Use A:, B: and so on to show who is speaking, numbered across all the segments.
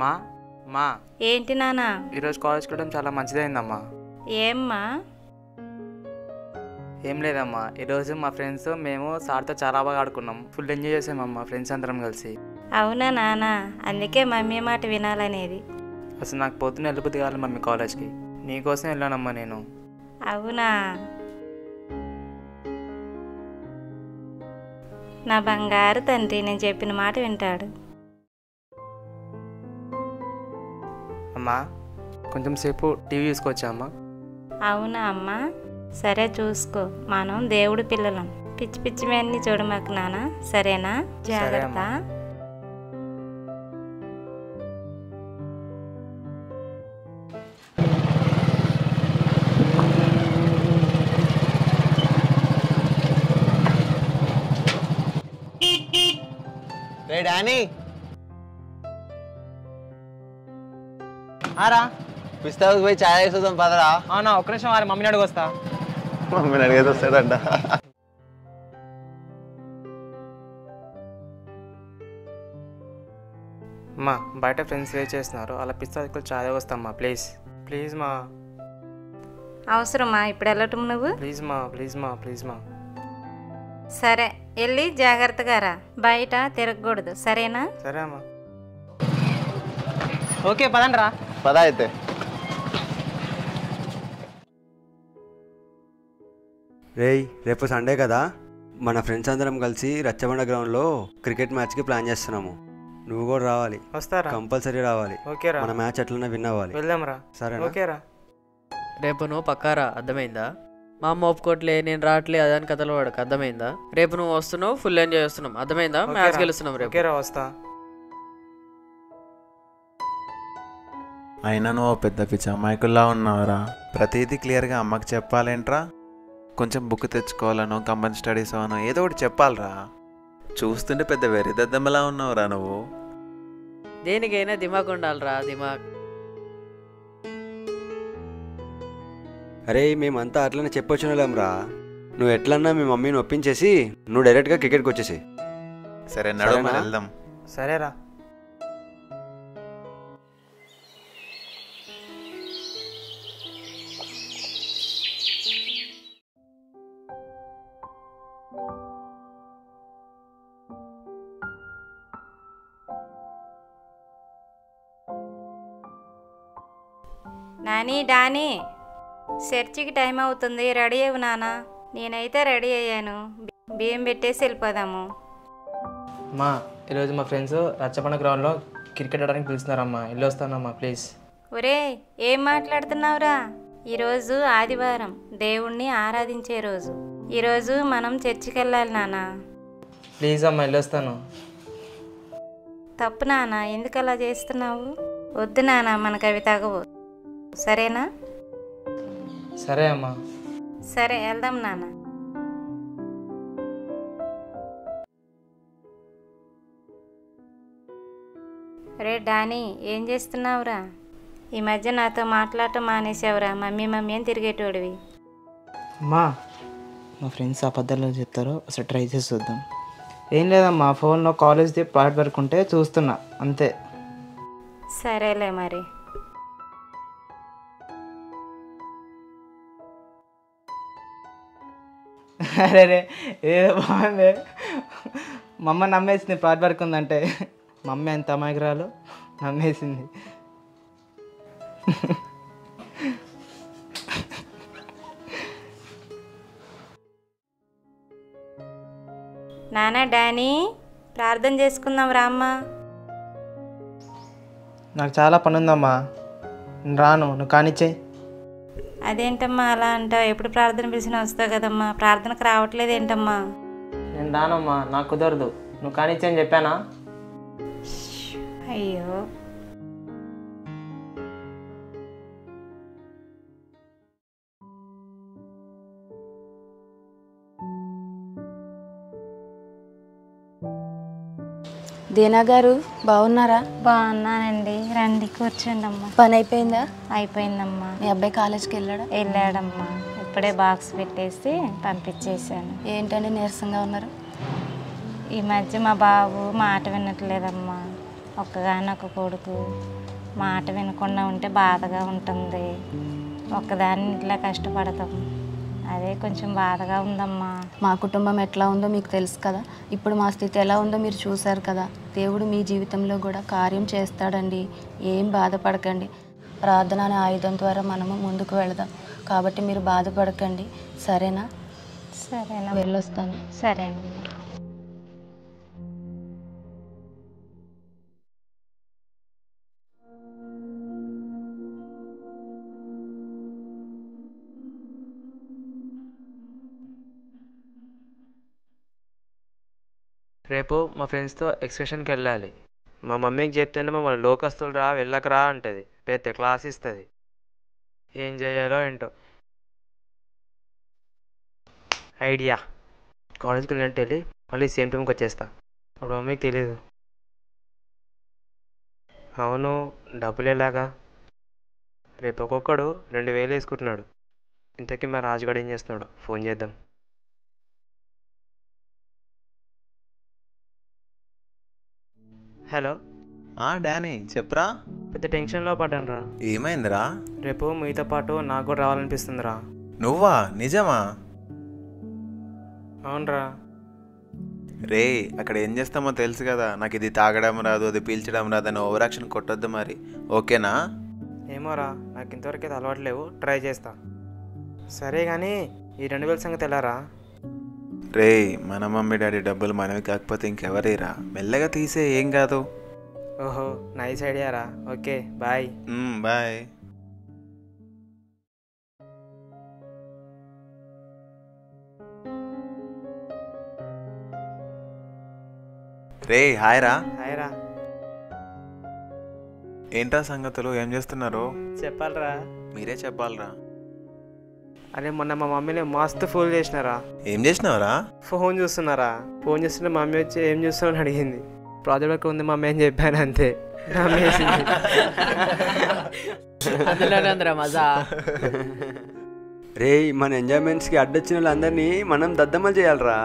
A: అమ్మా మా
B: ఏంటి నాన్న?
A: ఈరోజు కాలేజ్కి వెళ్ళడం చాలా మంచిదైందమ్మా.
B: ఏమ్మా?
A: ఏం లేదమ్మా, ఈరోజు మా ఫ్రెండ్స్ మేము సార్తో చాలా బాగా ఆడుకున్నాం. ఫుల్ ఎంజాయ్ చేసామమ్మా ఫ్రెండ్స్ అందరం కలిసి.
B: అవునా నాన్న? అందుకే మమ్మీ మాట వినాలనేది.
A: అసలు నాకు పొద్దున్న వెళ్ళిపోతే కావాలి మమ్మీ కాలేజ్కి. నీకోసం వెళ్ళానమ్మా నేను.
B: అవునా? నా బంగారు తండ్రి నేను చెప్పిన మాట వింటాడు.
A: అమ్మా కొంచెం సేపు టీవీ చూసుకోవచ్చా అమ్మా?
B: అవునా అమ్మా? సరే చూసుకో, మనం దేవుడి పిల్లలం. పిచ్చి పిచ్చివన్నీ చూడమాకు నాన్న, సరేనా? జాగ్రత్త.
C: రే డానీ, ఆరా పిస్తాకి పోయి ఛాయ్ వేసుదాం పదరా.
D: అవునా, ఒక్క నిమిషం వారి మమ్మీని అడిగి వస్తా.
C: మమ్మీని అడిగేది వస్తాడంట.
A: అమ్మా బయట ఫ్రెండ్స్ వెయిట్ చేస్తున్నారు, అలా పిస్తా చాయ్ వస్తామ్మా ప్లీజ్. ప్లీజ్ మా.
B: అవసరమా ఇప్పుడు వెళ్ళటం నువ్వు?
A: ప్లీజ్ మా, ప్లీజ్ మా, ప్లీజ్ మా.
B: సరే వెళ్ళి జాగ్రత్తగా రా, బయట తిరగకూడదు, సరేనా?
A: సరే అమ్మా.
D: ఓకే పదండి రా.
C: పద అయితే.
E: రేయ్ రేపు సండే కదా, మన ఫ్రెండ్స్ అందరం కలిసి రచ్చబండ గ్రౌండ్లో క్రికెట్ మ్యాచ్కి ప్లాన్ చేస్తున్నాము. నువ్వు కూడా రావాలి.
A: వస్తారా?
E: కంపల్సరీ రావాలి.
A: ఓకేరా.
E: మన మ్యాచ్ ఎట్లన్నా విన్ అవ్వాలి.
A: వెళ్దాంరా.
E: సరే
A: ఓకేరా.
F: రేపు నువ్వు పక్కారా, అర్థమైందా? మా అమ్మ ఒప్పుకోట్లే, నేను రావట్లే అదని కథలు వాడకు, అర్థమైందా? రేపు నువ్వు వస్తున్నావు, ఫుల్ ఎంజాయ్ చేస్తున్నాం, అర్థమైందా? మ్యాచ్ గెలుస్తున్నాం రేపు.
A: ఓకేరా వస్తా.
G: అయినా నువ్వు పెద్ద పిచ్చి అమ్మాయికుల్లా ఉన్నావురా. ప్రతిదీ క్లియర్గా అమ్మకి చెప్పాలేంట్రా? కొంచెం బుక్ తెచ్చుకోవాలనో కంబైన్ స్టడీస్ అనో ఏదో ఒకటి చెప్పాలరా. చూస్తుంటే పెద్ద వెర్రి దద్దమ్మలా ఉన్నావురా నువ్వు.
F: దేనికైనా దిమాగ్ ఉండాలిరా, దిమాగ్.
E: అరే మేమంతా అట్లనే చెప్పొచ్చులేం రా. నువ్వు ఎట్లన్నా మీ మమ్మీని ఒప్పించేసి నువ్వు డైరెక్ట్గా క్రికెట్కి వచ్చేసి.
G: సరే నడు, మరి వెళ్దాం.
A: సరేరా.
B: నాని, డానీ, చర్చికి టైం అవుతుంది, రెడీ అవ్వు నాన్న. నేనైతే రెడీ అయ్యాను, బియ్యం పెట్టేసి వెళ్ళిపోదాము.
A: అమ్మా ఈరోజు మా ఫ్రెండ్స్ రచ్చబండ గ్రౌండ్లో క్రికెట్ ఆడడానికి పిలుస్తున్నారమ్మా, వెళ్ళి వస్తానమ్మా ప్లీజ్.
B: ఒరే ఏం మాట్లాడుతున్నావురా? ఈరోజు ఆదివారం, దేవుణ్ణి ఆరాధించే రోజు. ఈరోజు మనం చర్చికి వెళ్ళాలి నాన్న.
A: ప్లీజ్ అమ్మా వెళ్ళి వస్తాను.
B: తప్పు నాన్న, ఎందుకు అలా చేస్తున్నావు? వద్దు నాన్న, మనకు అవి తగవు, సరేనా?
A: సరే అమ్మా.
B: సరే వెళ్దాం నాన్న. రే డానీ, ఏం చేస్తున్నావురా? ఈ మధ్య నాతో మాట్లాడటం మానేసావురా, మమ్మీ మమ్మీ అని తిరిగేటోడివి.
D: అమ్మా మా ఫ్రెండ్స్ అబద్ధాలు చెప్తారో ఒకసారి ట్రై చేసి చూద్దాం. ఏం లేదమ్మా, ఫోన్లో కాలేజ్ది ప్రాజెక్ట్ వర్క్ ఉంటే చూస్తున్నా అంతే.
B: సరేలే మరి.
D: అరే రే ఏదో బాగుంది. మమ్మ నమ్మేసింది ప్రాజెక్ట్ వర్క్ ఉందంటే. మమ్మీ ఎంత అమాయకురాలు, నమ్మేసింది.
B: నాన్న, డానీ, ప్రార్థన చేసుకుందాం రామ్మ.
D: నాకు చాలా పని ఉందమ్మా, నేను రాను, నువ్వు కానిచ్చేయి.
B: అదేంటమ్మా అలా అంటావు? ఎప్పుడు ప్రార్థన పిలిచినా వస్తావు కదమ్మా, ప్రార్థనకు రావట్లేదు ఏంటమ్మా?
D: నేను రానమ్మా, నాకు కుదరదు, నువ్వు కానిచ్చేయని చెప్పానా?
B: అయ్యో.
H: దీనా గారు బాగున్నారా?
B: బాగున్నానండి, రండి కూర్చోండి అమ్మా.
H: పని అయిపోయిందా?
B: అయిపోయిందమ్మా.
H: మీ అబ్బాయి కాలేజ్కి వెళ్ళాడా?
B: వెళ్ళాడమ్మా, ఇప్పుడే బాక్స్ పెట్టేసి పంపించేసాను.
H: ఏంటండి నీరసంగా ఉన్నారు?
B: ఈ మధ్య మా బాబు మాట వినట్లేదమ్మా, ఒక్కగానొక్క కొడుకు మాట వినకుండా ఉంటే బాధగా ఉంటుంది. ఒక్కదాన్ని ఇట్లా కష్టపడతాం, అదే కొంచెం బాధగా ఉందమ్మా.
H: మా కుటుంబం ఎట్లా ఉందో మీకు తెలుసు కదా, ఇప్పుడు మా స్థితి ఎలా ఉందో మీరు చూశారు కదా. దేవుడు మీ జీవితంలో కూడా కార్యం చేస్తాడండి, ఏం బాధపడకండి. ప్రార్థన అనే ఆయుధం ద్వారా మనము ముందుకు వెళదాం, కాబట్టి మీరు బాధపడకండి, సరేనా?
B: సరేనా,
H: వెళ్ళొస్తాను.
B: సరే అండి.
A: రేపు మా ఫ్రెండ్స్తో ఎక్స్కర్షన్కి వెళ్ళాలి. మా మమ్మీకి చెప్తేనే మమ్మల్ని లోకస్తులు రా వెళ్ళకరా అంటుంది, పెద్ద క్లాస్ ఇస్తుంది. ఏం చేయాలో ఏంటో ఐడియా. కాలేజ్కి వెళ్ళినట్టు వెళ్ళి మళ్ళీ సేమ్ టైంకి వచ్చేస్తా, అప్పుడు మమ్మీకి తెలీదు. అవును, డబ్బులు ఎలాగా? రేపు ఒక్కొక్కడు 2000 వేసుకుంటున్నాడు. ఇంతకీ మా రాజుగాడు ఏం చేస్తున్నాడు? ఫోన్ చేద్దాం. హలో
G: డానీ చెప్పరా.
A: పెద్ద టెన్షన్లో పడ్డాను రా.
G: ఏమైందిరా?
A: రేపు మీతో పాటు నాకు కూడా రావాలనిపిస్తుందిరా.
G: నువ్వా? నిజమా?
A: అవునరా.
G: రే అక్కడ ఏం చేస్తామో తెలుసు కదా, నాకు ఇది తాగడం రాదు, అది పీల్చడం రాదు అని ఓవర్ యాక్షన్ కొట్టొద్దు మరి, ఓకేనా?
A: ఏమోరా, నాకు ఇంతవరకు అయితే అలవాట్లేవు, ట్రై చేస్తా. సరే కానీ ఈ 2000 సంగతి ఎలారా?
G: రే మన మమ్మీ డాడీ డబ్బులు మనవి కాకపోతే ఇంకెవరేరా, మెల్లగా తీసే, ఏం కాదు.
A: ఓహో, నైస్ ఐడియా రా. Okay bye.
G: బాయ్. రే హాయ్ రా.
A: హాయ్ రా.
G: ఏంట్రా సంగతులు, ఏం చేస్తున్నారు?
A: చెప్పాలరా.
G: మీరే చెప్పాలరా.
A: అరే మొన్న మా మమ్మీని మస్తు ఫోన్ చేసినారా.
G: ఏం చేసినావురా?
A: ఫోన్ చూస్తున్నారా. ఫోన్ చూస్తుంటే మమ్మీ వచ్చి ఏం చూస్తున్నావు అని అడిగింది. ప్రాజెక్ట్ వర్క్ ఉంది మమ్మీ అని చెప్పాను, అంతే.
F: అందులోనే ఉందిరా మజా.
E: రే మన ఎంజాయ్మెంట్స్కి అడ్డొచ్చిన వాళ్ళందరినీ మనం దద్దమ్మలు చేయాలరా.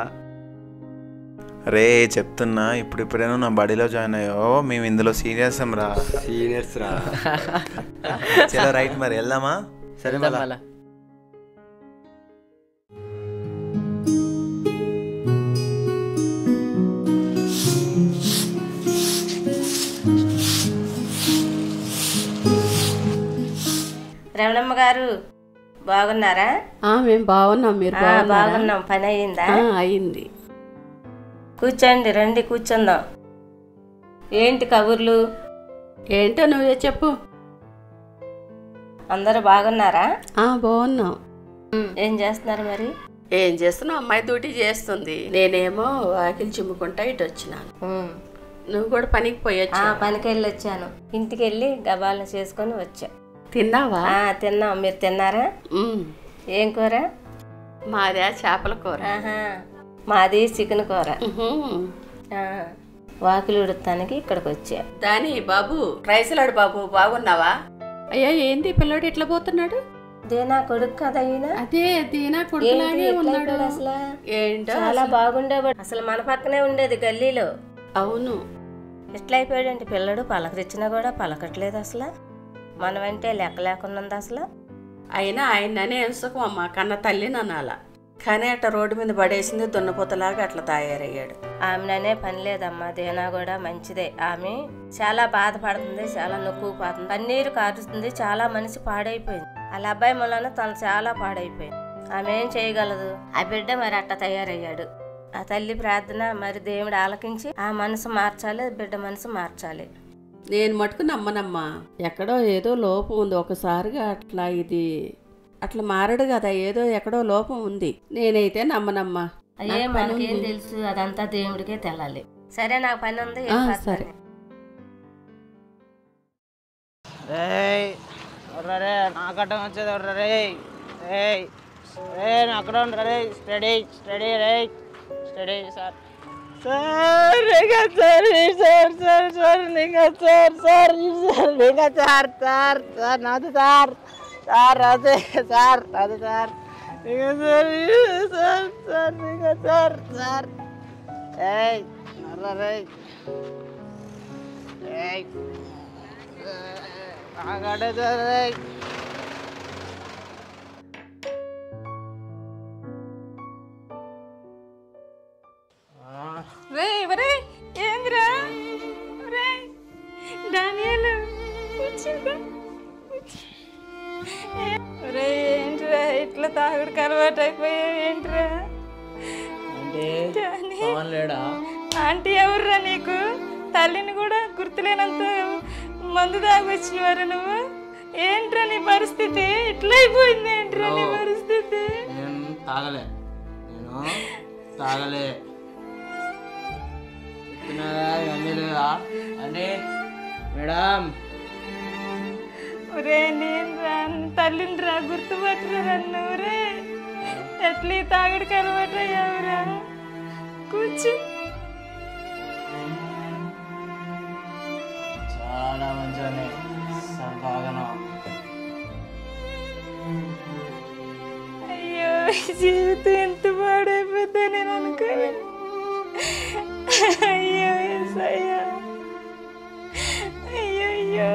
G: రే చెప్తున్నా, ఇప్పుడేనో నా బడిలో జాయిన్ అయ్యో, మేము ఇందులో సీనియర్స్ రా.
E: సీనియర్స్ రా.
G: చలో రైట్, మరి వెళ్దామా?
E: సరే మళ్ళా.
B: రమణమ్మ గారు బాగున్నారా?
I: మేము బాగున్నాం, మీరు
B: బాగున్నాం. పని అయ్యిందా?
I: అయింది.
B: కూర్చోండి, రండి కూర్చుందాం. ఏంటి కబుర్లు?
I: ఏంటో నువ్వే చెప్పు.
B: అందరూ బాగున్నారా?
I: బాగున్నాం.
B: ఏం చేస్తున్నారు మరి?
I: ఏం చేస్తున్నావు? అమ్మాయి డ్యూటీ చేస్తుంది, నేనేమో వాకిలి చిమ్ముకుంటా ఇటు వచ్చినాను. నువ్వు కూడా పనికి పోయొచ్చా?
B: పనికి వెళ్ళి వచ్చాను. ఇంటికి వెళ్ళి గబాలను చేసుకొని వచ్చా.
I: తిన్నావా?
B: తిన్నాం. మీరు తిన్నారా? ఏం కూర?
I: మాదే చేపల కూర.
B: మాది చికెన్ కూర. వాకిలి ఉడతానికి ఇక్కడికి వచ్చా.
I: దాని బాబు, రైసులాడు బాబు, బాగున్నావా? అయ్యా ఏంది పిల్లడు ఇట్లా పోతున్నాడు?
B: దీనా కొడుకు కదా ఈయన.
I: అదే దీనా కొడుకులాగే ఉన్నాడు.
B: అసలు
I: ఏంటో
B: చాలా బాగుండేవాడు. అసలు మన పక్కనే ఉండేది గల్లీలో.
I: అవును.
B: ఎట్లా అయిపోయాడంటే పిల్లడు, పలకరించినా కూడా పలకట్లేదు అసలు. మనమంటే లెక్క లేకుండా అసలు.
I: అయినా ఆయననే ఎంసుకం అమ్మ, కన్న తల్లి నన్నాల. కానీ అట్లా రోడ్డు మీద పడేసింది దున్నపోతలాగా అట్లా తయారయ్యాడు.
B: ఆమెననే పని లేదమ్మా, దేనా కూడా మంచిదే. ఆమె చాలా బాధపడుతుంది, చాలా నొక్కుపోతుంది, కన్నీరు కారుస్తుంది, చాలా మనసు పాడైపోయింది. వాళ్ళ అబ్బాయి మూలన తను చాలా పాడైపోయింది. ఆమె ఏం చేయగలదు? ఆ బిడ్డ మరి అట్లా తయారయ్యాడు. ఆ తల్లి ప్రార్థన మరి దేవుడు ఆలకించి ఆ మనసు మార్చాలి, బిడ్డ మనసు మార్చాలి.
I: నేను మటుకు నమ్మనమ్మా, ఎక్కడో ఏదో లోపం ఉంది. ఒకసారిగా అట్లా మారడు కదా, ఏదో ఎక్కడో లోపం ఉంది. నేనైతే నమ్మనమ్మా.
B: అయ్యే మనకేం తెలుసు, అదంతా దేవుడికే తెలాలి. సరే నాకు పని ఉంది.
I: సరే.
D: నాకట్టం వచ్చేది ఎవర్రే? అక్కడ ఉండరే. స్టడీ స్టడీ రే, study sir. Sir sir sir sir sir sir sir sir sir నాది సార్ సార్ అదే సార్ అది sir sir sir sir sir ఏయ్ అరే
J: రే ఎవరే ఏంద్రా రే డానియల్ రే ఏంట్రా ఇట్లా తాగుడికి అలవాటు అయిపోయావు ఏంట్రా?
D: లేడా
J: ఆంటీ ఎవర్రా నీకు? తల్లిని కూడా గుర్తులేనంత మందు తాగొచ్చినవారా నువ్వు? ఏంట్రా నీ పరిస్థితి? ఇట్లా అయిపోయింది ఏంట్రా నీ పరిస్థితి?
D: నేను తాగలే ఇవన్నీ లేదా అంటే మేడం
J: ఒరే నేను రా తల్లిని రా గుర్తుపట్టరా నన్ను రే ఎట్లా తాగడికి అలవాటు అయ్యావురా? కూర్చో.
D: చాలా మంచిగానే సంపాదన.
J: అయ్యో జీవితం ఎంత పాడైపోతే నేను అనుకోలేదు. అయ్యో అయ్యో అయ్యో అయ్యో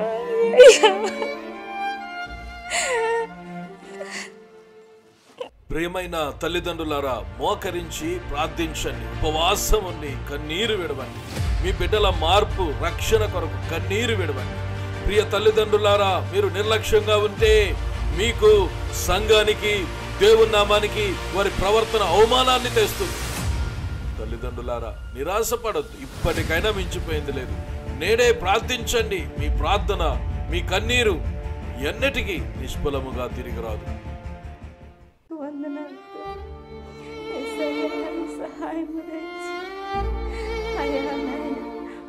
K: ప్రియమైన తల్లిదండ్రులారా, మోకరించి ప్రార్థించండి, ఉపవాసం ఉండి కన్నీరు విడవండి. మీ బిడ్డల మార్పు రక్షణ కొరకు కన్నీరు విడవండి. ప్రియ తల్లిదండ్రులారా, మీరు నిర్లక్ష్యంగా ఉంటే మీకు సంఘానికి దేవుని నామానికి వారి ప్రవర్తన అవమానాన్ని తెస్తుంది. తల్లిదండ్రులారా, నిరాశపడద్దు, ఇప్పటికైనా మించిపోయింది లేదు. నేడే ప్రార్థించండి. మీ ప్రార్థన మీ కన్నీరు ఎన్నటికీ నిష్ఫలముగా తిరిగి రాదు.
J: సహాయం అయ్యా నాయన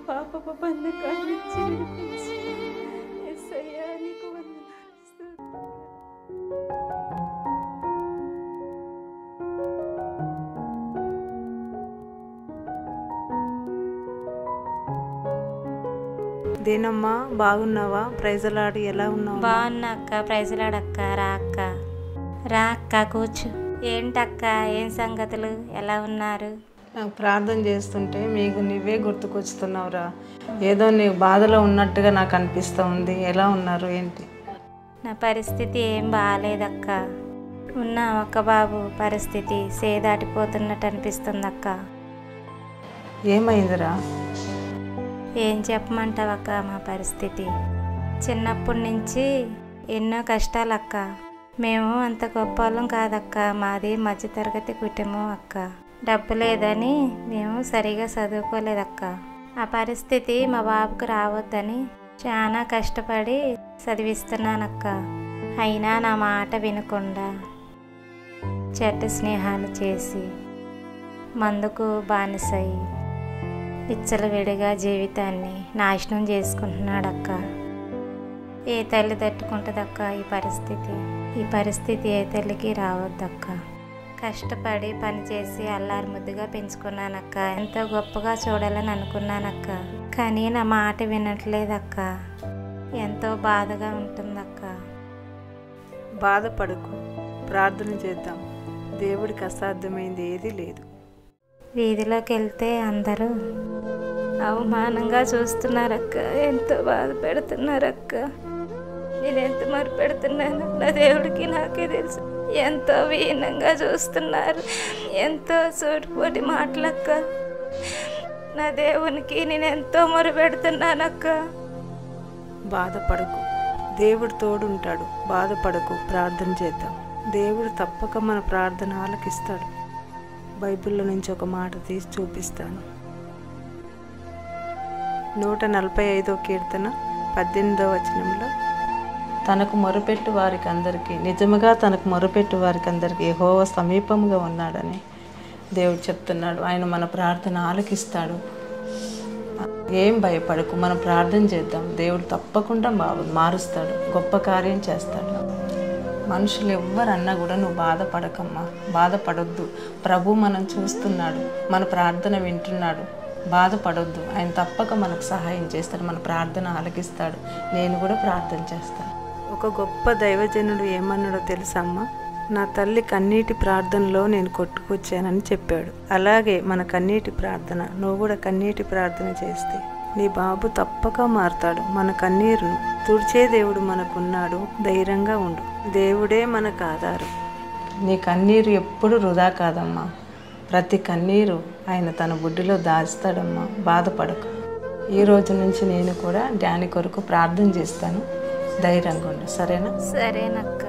J: పాప బంధకాల నుంచి విడిపించి యేసయ్యా నీకు వందనాలు.
L: దేనమ్మా బాగున్నావా? ప్రైజలాడి ఎలా ఉన్నావు?
M: బాగున్నా అక్క. ప్రైజలాడక్క. రా అక్క కూర్చో. ఏంటక్క ఏం సంగతులు, ఎలా ఉన్నారు?
L: నాకు ప్రార్థన చేస్తుంటే మీకు నువ్వే గుర్తుకొస్తున్నావురా. ఏదో నీవు బాధలో ఉన్నట్టుగా నాకు అనిపిస్తూ ఉంది. ఎలా ఉన్నారు ఏంటి?
M: నా పరిస్థితి ఏం బాగాలేదక్క. ఉన్న ఒక్క బాబు పరిస్థితి సేదాటిపోతున్నట్టు అనిపిస్తుంది అక్క.
L: ఏమైందిరా?
M: ఏం చెప్పమంటావక్క మా పరిస్థితి? చిన్నప్పటి నుంచి ఎన్నో కష్టాలు అక్క. మేము అంత గొప్ప వాళ్ళం కాదక్క. మాది మధ్యతరగతి కుటుంబం అక్క. డబ్బు లేదని మేము సరిగా చదువుకోలేదక్క. ఆ పరిస్థితి మా బాబుకు రావద్దని చాలా కష్టపడి చదివిస్తున్నానక్క. అయినా నా మాట వినకుండా చెడ్డ స్నేహాలు చేసి మందుకు బానిసై విచ్చలవిడిగా జీవితాన్ని నాశనం చేసుకుంటున్నాడక్క. ఏ తల్లి తట్టుకుంటుందక్క ఈ పరిస్థితి? ఈ పరిస్థితి ఏ తల్లికి రావద్దక్క. కష్టపడి పనిచేసి అల్లారి ముద్దుగా పెంచుకున్నానక్క. ఎంతో గొప్పగా చూడాలని అనుకున్నానక్క. కానీ నా మాట వినట్లేదక్క. ఎంతో బాధగా ఉంటుందక్క.
L: బాధపడకు, ప్రార్థన చేద్దాం. దేవుడికి అసాధ్యమైంది ఏదీ లేదు.
M: వీధిలోకి వెళ్తే అందరూ అవమానంగా చూస్తున్నారక్క. ఎంతో బాధ పెడుతున్నారక్క. నేనెంత మరి పెడుతున్నాను నా దేవుడికి నాకే తెలుసు. ఎంతో వీనంగా చూస్తున్నారు. ఎంతో సూటిపోటి మాటలక్క. నా దేవునికి నేను ఎంతో మొరు పెడుతున్నానక్క.
L: బాధపడకు, దేవుడు తోడుంటాడు. బాధపడకు, ప్రార్థన చేద్దాం. దేవుడు తప్పక మన ప్రార్థన ఆలకిస్తాడు. బైబిల్లో నుంచి ఒక మాట తీసి చూపిస్తాను. 145వ కీర్తన 18వ వచనంలో, తనకు మొరుపెట్టు వారికి అందరికీ, నిజముగా తనకు మొరుపెట్టు వారికి అందరికీ యెహోవా సమీపంగా ఉన్నాడని దేవుడు చెప్తున్నాడు. ఆయన మన ప్రార్థన ఆలకిస్తాడు. ఏం భయపడకు, మనం ప్రార్థన చేద్దాం. దేవుడు తప్పకుండా మారుస్తాడు, గొప్ప కార్యం చేస్తాడు. మనుషులు ఎవ్వరన్నా కూడా నువ్వు బాధపడకమ్మా, బాధపడొద్దు. ప్రభు మనం చూస్తున్నాడు, మన ప్రార్థన వింటున్నాడు. బాధపడొద్దు, ఆయన తప్పక మనకు సహాయం చేస్తాడు, మన ప్రార్థన ఆలకిస్తాడు. నేను కూడా ప్రార్థన చేస్తాను. ఒక గొప్ప దైవజనుడు ఏమన్నాడో తెలుసమ్మా? నా తల్లి కన్నీటి ప్రార్థనలో నేను కొట్టుకొచ్చానని చెప్పాడు. అలాగే మన కన్నీటి ప్రార్థన, నువ్వు కూడా కన్నీటి ప్రార్థన చేస్తే నీ బాబు తప్పక మారతాడు. మన కన్నీరును తుడిచే దేవుడు మనకున్నాడు. ధైర్యంగా ఉండు. దేవుడే మనకు ఆధారం. నీ కన్నీరు ఎప్పుడు వృధా కాదమ్మా. ప్రతి కన్నీరు ఆయన తన బుడ్డిలో దాచుతాడమ్మా. బాధపడకు. ఈ రోజు నుంచి నేను కూడా డానీ కొరకు ప్రార్థన చేస్తాను. ధైర్యంగా ఉండు. సరేనా?
M: సరేనక్క.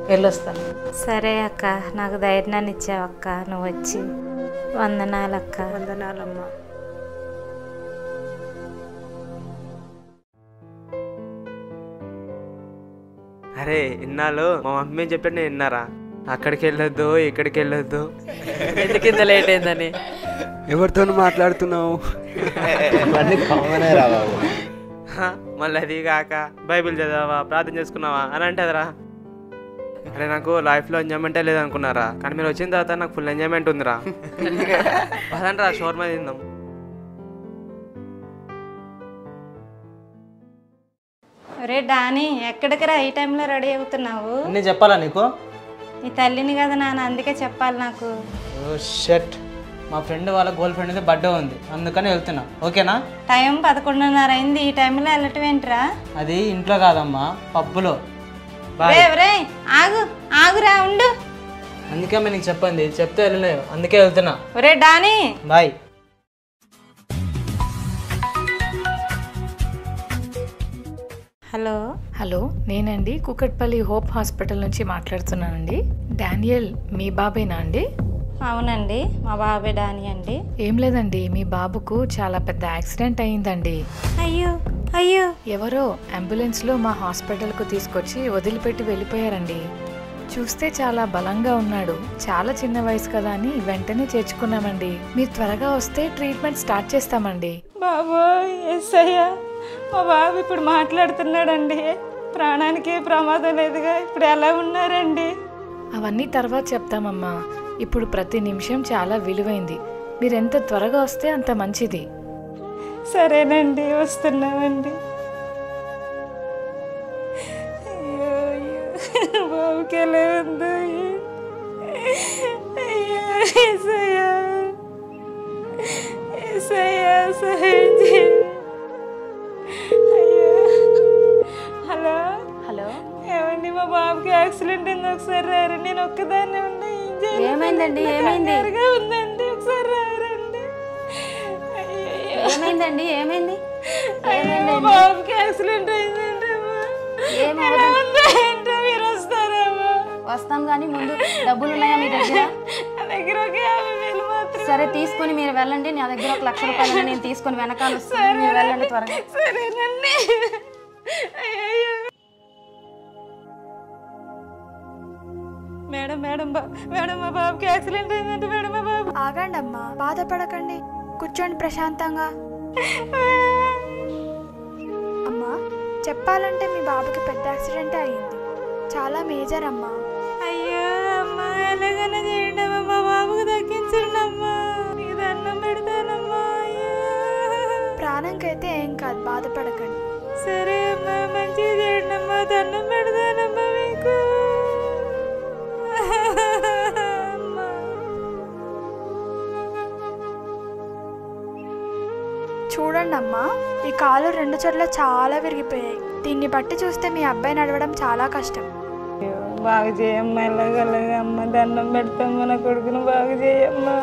L: వెళ్ళొస్తాను.
M: సరే అక్క, నాకు ధైర్యాన్ని ఇచ్చావక్క. నువ్వు వచ్చి వందనాలక్క.
L: వందనాలమ్మా.
A: అరే ఇన్నాళ్ళు మా మమ్మీ చెప్పాడు, నేను విన్నారా? అక్కడికి వెళ్ళొద్దు, ఇక్కడికి వెళ్ళొద్దు.
F: ఎందుకు ఇంత లేట్ అయిందని?
E: ఎవరితో మాట్లాడుతున్నావు?
A: మళ్ళీ అది కాక బైబిల్ చదివావా, ప్రార్థన చేసుకున్నావా అని అంటదిరా. అరే నాకు లైఫ్లో ఎంజాయ్మెంటే లేదనుకున్నారా, కానీ మీరు వచ్చిన తర్వాత నాకు ఫుల్ ఎంజాయ్మెంట్ ఉందిరా. అదంటరా షోర్మా తిందాం.
M: ఒరే డానీ, ఎక్కడికి రా ఈ టైంలో రెడీ అవుతున్నావు?
D: నేను చెప్పాలా నీకు?
M: నీ తల్లిని కదా నాన్న, అందుకే చెప్పాలి నాకు.
D: ఓ షట్, మా ఫ్రెండ్ వాళ్ళ గర్ల్ ఫ్రెండ్ బర్త్డే ఉంది, అందుకని వెళ్తున్నా. ఓకేనా?
M: టైం 11:30 అయింది. ఈ టైంలో వెళ్ళటం ఏంట్రా?
D: అది ఇంట్లో కాదమ్మా, పబ్బులో.
M: ఆగు ఆగురా, ఉండు.
D: అందుకే అమ్మ నీకు చెప్పింది, చెప్తే వెళ్ళలేవు, అందుకే వెళ్తున్నా.
M: ఒరే డానీ,
D: బాయ్.
M: హలో.
N: హలో, నేనండి కుకట్పల్లి హోప్ హాస్పిటల్ నుంచి మాట్లాడుతున్నానండి. డానియల్ మీ బాబేనా అండి?
M: అవునండి, మా బాబే డానీ అండి.
N: ఏం లేదండి, మీ బాబుకు చాలా పెద్ద యాక్సిడెంట్ అయిందండి.
M: అయ్యో అయ్యో.
N: ఎవరో అంబులెన్స్లో మా హాస్పిటల్కు తీసుకొచ్చి వదిలిపెట్టి వెళ్ళిపోయారండి. చూస్తే చాలా బలంగా ఉన్నాడు. చాలా చిన్న వయసు కదా అని వెంటనే చేర్చుకున్నామండి. మీరు త్వరగా వస్తే ట్రీట్మెంట్ స్టార్ట్ చేస్తామండి.
J: బాబోయ్ యేసయ్యా, మా బాబు ఇప్పుడు మాట్లాడుతున్నాడండి. ప్రాణానికి ప్రమాదం లేదుగా, ఇప్పుడు ఎలా ఉన్నారండి?
N: అవన్నీ తర్వాత చెప్తామమ్మా. ఇప్పుడు ప్రతి నిమిషం చాలా విలువైంది. మీరు ఎంత త్వరగా వస్తే అంత మంచిది.
J: సరేనండి, వస్తున్నామండి. బాబుకి ఎలా ఉందో. అయ్యో యేసయ్యా, యేసయ్యా సహాయం చేయండి. హలో
H: హలో,
J: ఏమండి, మా బాబుకి యాక్సిడెంట్ అయింది, ఒకసారి రారు. నేను ఒక్కదాన్ని ఉండి
H: ఏమైందండి? ఏమైంది?
J: ఉందండి, ఒకసారి రారండి.
H: ఏమైందండి? ఏమైంది?
J: మా బాబుకి యాక్సిడెంట్ అయిందండి. మీరు వస్తారేమో?
H: వస్తాం, కానీ ముందు డబ్బులు ఉన్నాయా మీ దగ్గర?
J: దగ్గర ఒక 50,000 మాత్రం.
H: సరే తీసుకొని మీరు వెళ్ళండి. నా దగ్గర 1,00,000 రూపాయలు నేను తీసుకొని వెనకాల వస్తాను. మీరు వెళ్ళండి త్వరగా.
J: సరేనండి. మేడం మేడం మేడం, మా బాబుకి యాక్సిడెంట్ అయిందంటే మేడం. మా బాబు.
O: ఆగండి అమ్మా, బాధపడకండి, కూర్చోండి ప్రశాంతంగా. అమ్మా, చెప్పాలంటే మీ బాబుకి పెద్ద యాక్సిడెంట్ అయింది, చాలా మేజర్ అమ్మా.
J: అయ్యో అమ్మా, ఎలాగైనా చేయండి అమ్మా, మా బాబుకి దక్కించండి అమ్మా, మీకు దండం పెడతానమ్మా.
O: ప్రాణంకైతే ఏం కాదు, బాధపడకండి.
J: సరే అమ్మా, మంచిగా చేయండి అమ్మా, దండం పెడతానమ్మా మీకు.
O: చూడండి అమ్మా, ఈ కాలు 2 చోట్ల చాలా విరిగిపోయాయి. దీన్ని బట్టి చూస్తే మీ అబ్బాయి నడవడం చాలా కష్టం.
J: బాగు చేయమ్మా, ఎలాగలాగా అమ్మ, దండం పెడతామ్మా, నా కొడుకును బాగు చేయమ్మా.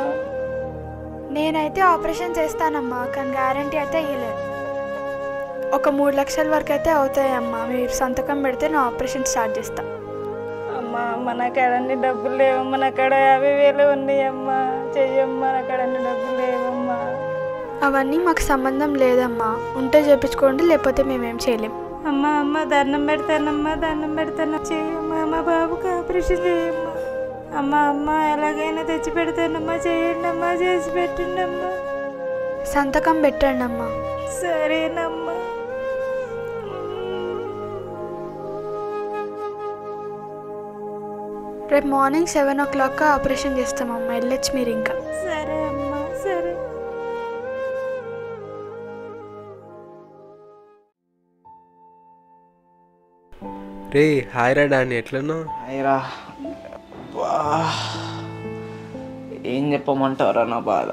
O: నేనైతే ఆపరేషన్ చేస్తానమ్మా, కానీ గ్యారంటీ అయితే ఇవ్వలేదు. ఒక 3 లక్షల వరకు అయితే అవుతాయమ్మా. మీరు సంతకం పెడితే నేను ఆపరేషన్ స్టార్ట్ చేస్తా.
J: అమ్మా అమ్మ, నాకు అన్ని డబ్బులు లేవమ్మా, నా కాడ 50,000 ఉన్నాయమ్మా. చెయ్యమ్మా, నా కాడ అన్ని డబ్బులు లేవమ్మా.
O: అవన్నీ మాకు సంబంధం లేదమ్మా, ఉంటే చేయించుకోండి, లేకపోతే మేమేం చేయలేం.
J: అమ్మా అమ్మ, దండం పెడతానమ్మా, దండం పెడతాను, చెయ్యమ్మా, మా బాబుకి ఆపరేషన్ చేయమ్మా. అమ్మా అమ్మ, ఎలాగైనా తెచ్చి పెడతానమ్మా, చేయండి అమ్మా, చేసి పెట్టండి అమ్మా.
O: సంతకం పెట్టండి అమ్మా.
J: సరేనమ్మా.
O: రేపు మార్నింగ్ 7 o'clock ఆపరేషన్ చేస్తామమ్మా, వెళ్ళొచ్చు మీరు ఇంకా.
J: సరే అమ్మా, సరే.
A: రే హాయ్ రా డానీ, ఎట్లున్నావు?
D: హాయ్రా. ఏం చెప్పమంటారా నా బాధ?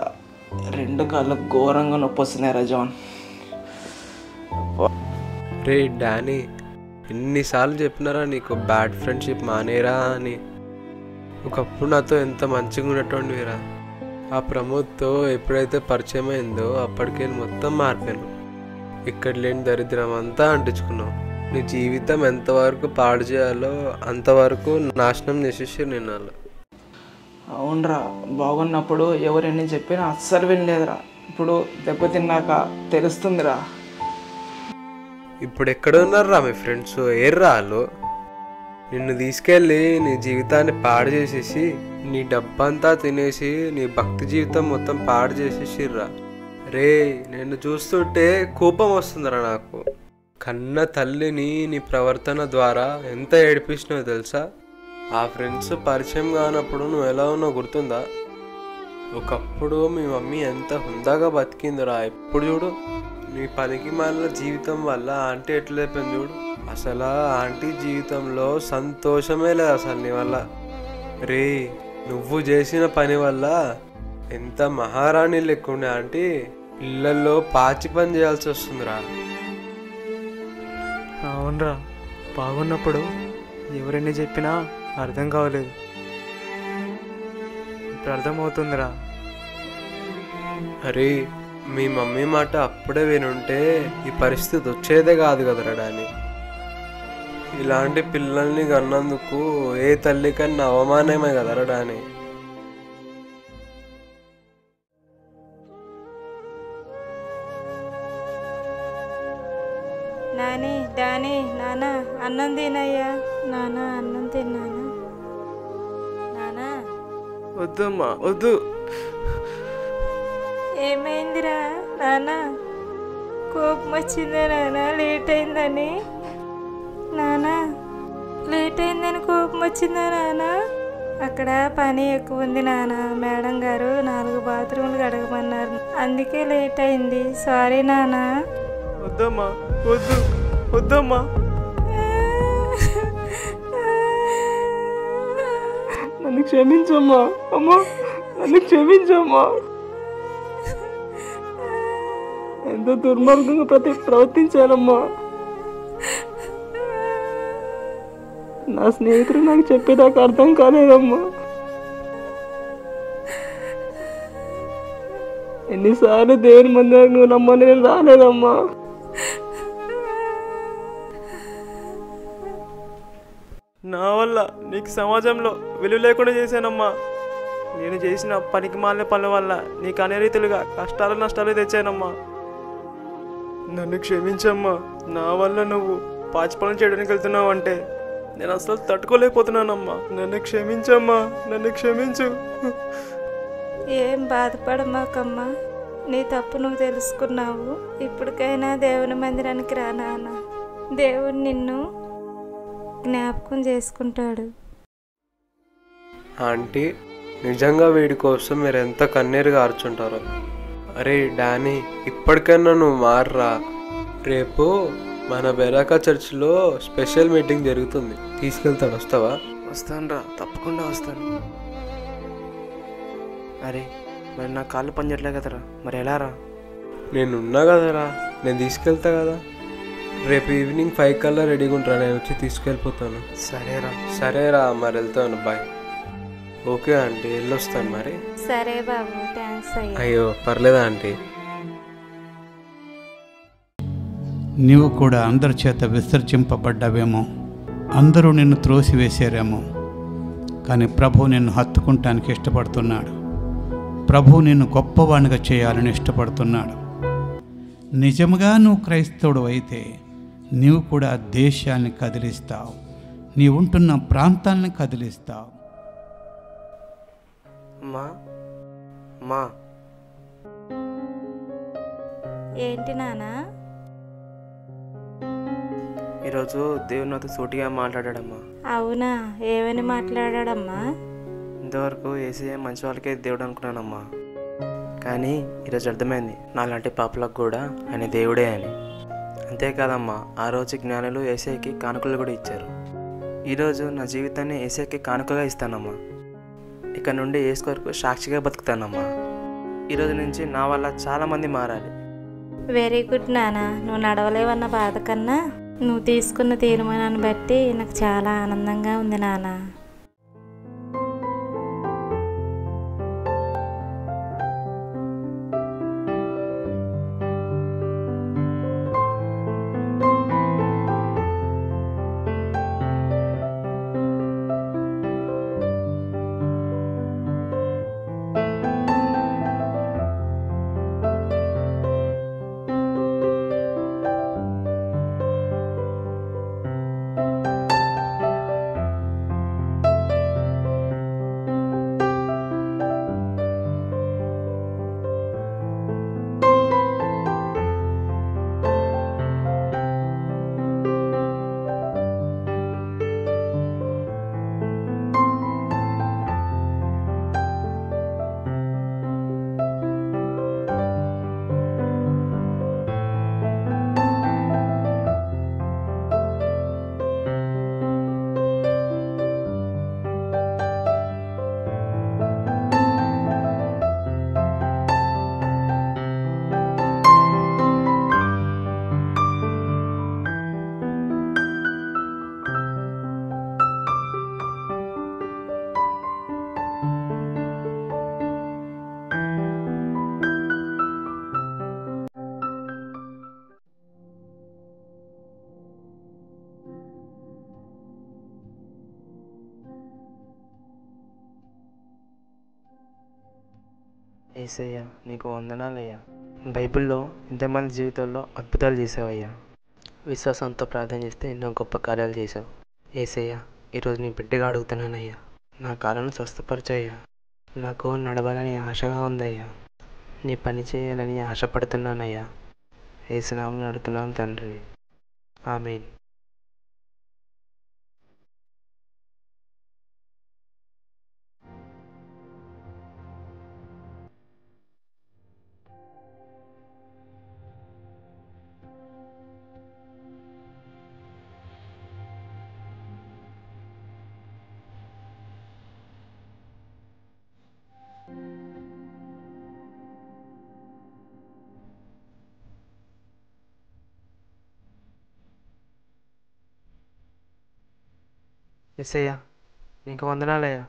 D: 2 కాళ్ళకు ఘోరంగా నొప్పి వస్తున్నాయిరా జాన్.
A: రే డానీ, ఎన్నిసార్లు చెప్పినారా నీకు బ్యాడ్ ఫ్రెండ్షిప్ మానేరా అని. ఒకప్పుడు నాతో ఎంత మంచిగా ఉన్నటువంటివిరా. ఆ ప్రమోద్తో ఎప్పుడైతే పరిచయం అయిందో అప్పటికెళ్ళి మొత్తం మారిపోయాను. ఇక్కడ లేని దరిద్రం అంతా అంటించుకున్నావు. నీ జీవితం ఎంతవరకు పాడు చేయాలో అంతవరకు నాశనం చేసేసి నేను వాళ్ళు.
D: అవునరా, బాగున్నప్పుడు ఎవరెన్ని చెప్పినా అస్సలు వినలేదురా. ఇప్పుడు దెబ్బతిన్నాక తెలుస్తుందిరా.
A: ఇప్పుడు ఎక్కడ ఉన్నారా మీ ఫ్రెండ్స్? ఏర్రా వాళ్ళు? నిన్ను తీసుకెళ్ళి నీ జీవితాన్ని పాడు చేసేసి, నీ డబ్బంతా తినేసి, నీ భక్తి జీవితం మొత్తం పాడు చేసేసిర్రా. రే, నిన్ను చూస్తుంటే కోపం వస్తుందిరా నాకు. కన్న తల్లిని నీ ప్రవర్తన ద్వారా ఎంత ఏడిపించినావో తెలుసా? ఆ ఫ్రెండ్స్ పరిచయం కానప్పుడు నువ్వు ఎలా ఉన్నావు గుర్తుందా? ఒకప్పుడు మీ మమ్మీ ఎంత హుందాగా బతికిందిరా. ఇప్పుడు చూడు, నీ పనికి మాలిన జీవితం వల్ల ఆంటీ ఎట్లా అయిపోయింది చూడు. అసలు ఆంటీ జీవితంలో సంతోషమే లేదు అసలు నీ వల్ల. రే, నువ్వు చేసిన పని వల్ల ఎంత మహారాణి లెక్కుండే ఆంటీ ఇళ్ళల్లో పాచి పని చేయాల్సి వస్తుందిరా.
P: అవునరా, బాగున్నప్పుడు ఎవరైనా చెప్పినా అర్థం కావలేదు. ఇప్పుడు అర్థమవుతుందిరా.
A: అరే, మీ మమ్మీ మాట అప్పుడే వినుంటే ఈ పరిస్థితి వచ్చేదే కాదు కదరా డానీ. ఇలాంటి పిల్లల్ని కన్నందుకు ఏ తల్లి కన్నా అవమానమే కదరా డానీ.
J: నాని, డానీ, నాన్న అన్నం తినయ్యా. నాన్న అన్నం తిన్నానా? నానా
P: వద్దమ్మా, వద్దు.
J: ఏమైందిరా నాన్న? కోపం వచ్చిందా నాన్న? లేట్ అయిందని నాన్న? లేట్ అయిందని కోపం వచ్చిందా నాన్న? అక్కడ పని ఎక్కువ ఉంది నాన్న. మేడం గారు 4 బాత్రూమ్లు కడగమన్నారు, అందుకే లేట్ అయింది. సారీ నాన్న.
P: వద్దమ్మా, వద్దు, వద్దమ్మా. నన్ను క్షమించమ్మా. అమ్మా, నన్ను క్షమించమ్మా. ఎంతో దుర్మార్గంగా ప్రవర్తించానమ్మా. నా స్నేహితుడు నాకు చెప్పేదాకా అర్థం కాలేదమ్మా. ఎన్నిసార్లు దేవుని మందిరానికి నువ్వు నమ్మని నేను రాలేదమ్మా. నా వల్ల నీకు సమాజంలో విలువ లేకుండా చేశానమ్మా. నేను చేసిన పనికి మాలిన పనుల వల్ల నీకు అనే రీతిలుగా కష్టాలు నష్టాలు తెచ్చానమ్మా. నన్ను క్షమించమ్మా. నా వల్ల నువ్వు పాచి పనులు చేయడానికి వెళ్తున్నావు అంటే నేను అసలు తట్టుకోలేకపోతున్నానమ్మా. నన్ను క్షమించమ్మా, నన్ను క్షమించు.
J: ఏం బాధపడమాకమ్మా. నీ తప్పు నువ్వు తెలుసుకున్నావు. ఇప్పటికైనా దేవుని మందిరానికి రా నాన్న. దేవుడు నిన్ను జ్ఞాపకం చేసుకుంటాడు.
A: ఆంటీ, నిజంగా వీడి కోసం మీరు ఎంత కన్నీరు గార్చుంటారో. అరే డానీ, ఇప్పటికైనా నువ్వు మారరా. రేపు మన బెరాకా చర్చిలో స్పెషల్ మీటింగ్ జరుగుతుంది, తీసుకెళ్తాడు. వస్తావా?
P: వస్తాను రా, తప్పకుండా వస్తాను. అరే, మరి నా కాళ్ళు పనిచేయట్లే కదరా, మరి ఎలా రా?
A: నేనున్నా కదరా, నేను తీసుకెళ్తా కదా. రేపు ఈవినింగ్ 5 కల్లా రెడీగా ఉంటారా, నేను వచ్చి తీసుకెళ్ళిపోతాను.
P: సరేరా.
A: సరేరా, మరి వెళ్తాను. బాయ్. ఓకే ఆంటీ, వెళ్ళొస్తాను మరి.
J: సరే బాబు, థ్యాంక్స్ అయ్యా.
A: అయ్యో పర్లేదా ఆంటీ.
Q: నీవు కూడా అందరి చేత విసర్జింపబడ్డావేమో, అందరూ నిన్ను త్రోసివేశారేమో, కానీ ప్రభువు నిన్ను హత్తుకుంటానికి ఇష్టపడుతున్నాడు. ప్రభువు నిన్ను గొప్పవాణిగా చేయాలని ఇష్టపడుతున్నాడు. నిజముగా నువ్వు క్రైస్తవుడు అయితే నీవు కూడా దేశాన్ని కదిలిస్తావు, నీ ఉంటున్న ప్రాంతాలను కదిలిస్తావు.
P: మా
J: ఏంటి నానా?
P: ఈరోజు దేవుడు నాతో సూటిగా మాట్లాడాడమ్మా.
J: అవునా? ఏమని మాట్లాడాడమ్మా?
P: ఇంతవరకు యేసయ్య మంచి వాళ్ళకే దేవుడు అనుకున్నానమ్మా, కానీ ఈరోజు అర్థమైంది నాలాంటి పాపలకు కూడా ఆయన దేవుడే అని. అంతేకాదమ్మా, ఆ రోజు జ్ఞానులు యేసయ్యకి కానుకలు కూడా ఇచ్చారు. ఈరోజు నా జీవితాన్ని యేసయ్యకి కానుకగా ఇస్తానమ్మా. ఇక నుండి యేసు కొరకు సాక్షిగా బతుకుతానమ్మా. ఈరోజు నుంచి నా వల్ల చాలామంది మారాలి.
M: వెరీ గుడ్ నాన్న. నువ్వు నడవలేవన్న బాధ కన్నా నువ్వు తీసుకున్న తీర్మానాన్ని బట్టి నాకు చాలా ఆనందంగా ఉంది నాన్న.
A: యేసయ్యా నీకు వందనాలయ్యా. బైబిల్లో ఇంతమంది జీవితాల్లో అద్భుతాలు చేసావయ్యా. విశ్వాసంతో ప్రార్థన చేస్తే ఎన్నో గొప్ప కార్యాలు చేసావు. యేసయ్యా ఈరోజు నీ బిడ్డగా అడుగుతున్నానయ్యా, నా కాళ్ళను స్వస్థపరచయ్యా. నాకు నడవాలని ఆశగా ఉందయ్యా, నీ పని చేయాలని ఆశపడుతున్నానయ్యా. యేసు నామములో అడుగుతున్నాను తండ్రి, ఆమేన్. యేసయ్యా నీకు వందనాలయ్యా.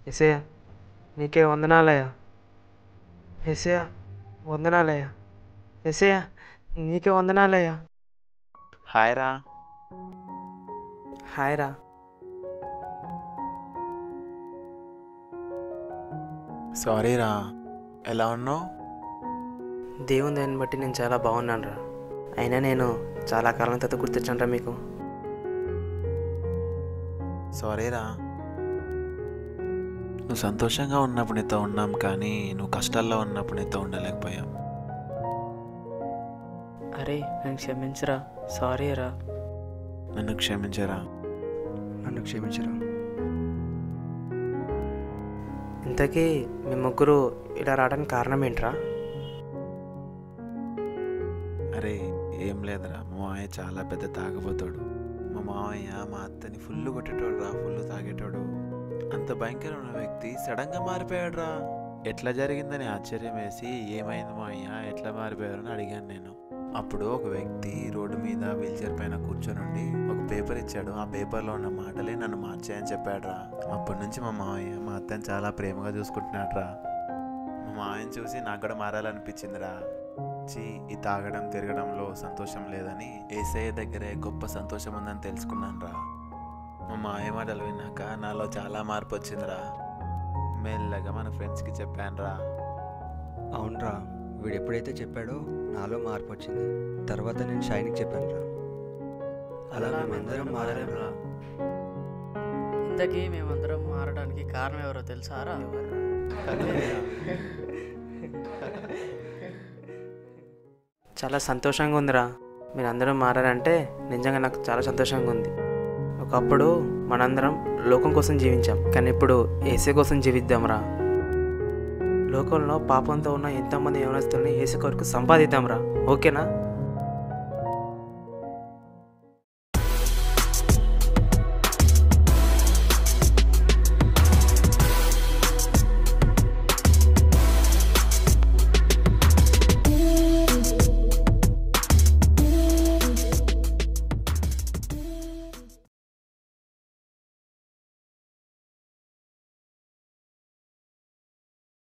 A: యేసయ్యా నీకే వందనాలయ్యా. యేసయ్యా వందనాలయ్యా. యేసయ్యా నీకే వందనాలయ్యా.
G: హాయ్ రా.
A: హాయ్ రా.
G: సారీ రా, ఎలా ఉన్నావు?
A: దేవుని దాన్ని బట్టి నేను చాలా బాగున్నాను రా. అయినా నేను చాలా కాలం తర్వాత గుర్తొచ్చాను రా మీకు.
G: సారీ రా, నువ్వు సంతోషంగా ఉన్నప్పుడు నీతో ఉన్నాం, కానీ నువ్వు కష్టాల్లో ఉన్నప్పుడు నీతో ఉండలేకపోయాం.
A: అరే నన్ను క్షమించరా. సారీ రా.
G: నన్ను క్షమించరా.
E: నన్ను క్షమించరా.
A: ఇంతకీ మీ ముగ్గురు ఇలా రావడానికి కారణం ఏంట్రా?
G: అరే ఏం లేదురా, మా మావయ్య చాలా పెద్ద తాగబోతాడు. మా మావయ్య మా అత్తని ఫుల్ కొట్టేటోడు రా, ఫుల్ తాగేటోడు. అంత భయంకరమైన వ్యక్తి సడన్గా మారిపోయాడు రా. ఎట్లా జరిగిందని ఆశ్చర్యం వేసి ఏమైంది మావయ్య ఎట్లా మారిపోయారని అడిగాను నేను. అప్పుడు ఒక వ్యక్తి రోడ్డు మీద వీల్చైర్ పైన కూర్చొని ఒక పేపర్ ఇచ్చాడు. ఆ పేపర్లో ఉన్న మాటలే నన్ను మార్చాయని చెప్పాడు రా. అప్పటి నుంచి మా మావయ్య మా అత్తని చాలా ప్రేమగా చూసుకుంటున్నాడు రా. మా మావయ్యని చూసి నాకు కూడా మారాలనిపించిందిరా. ఈ తాగడం తిరగడంలో సంతోషం లేదని యేసయ్య దగ్గరే గొప్ప సంతోషం ఉందని తెలుసుకున్నాను రా. మా మావయ్య మాటలు విన్నాక నాలో చాలా మార్పు వచ్చిందిరా. మెల్లగా మన ఫ్రెండ్స్కి చెప్పాను రా.
E: అవునరా, వీడు ఎప్పుడైతే చెప్పాడో నాలో మార్పు వచ్చింది. తర్వాత నేను షైన్కి చెప్పాను రా. అలా మేమందరం మారాం రా.
F: ఇంతకీ మేమందరం మారడానికి కారణం ఎవరో తెలుసారా?
A: చాలా సంతోషంగా ఉందిరా. మీరు అందరూ మారారంటే నిజంగా నాకు చాలా సంతోషంగా ఉంది. ఒకప్పుడు మనందరం లోకం కోసం జీవించాం, కానీ ఇప్పుడు యేసు కోసం జీవిద్దాంరా. లోకంలో పాపంతో ఉన్న ఎంతోమంది యవనస్తుల్ని యేసు కొరకు సంపాదిద్దాంరా. ఓకేనా?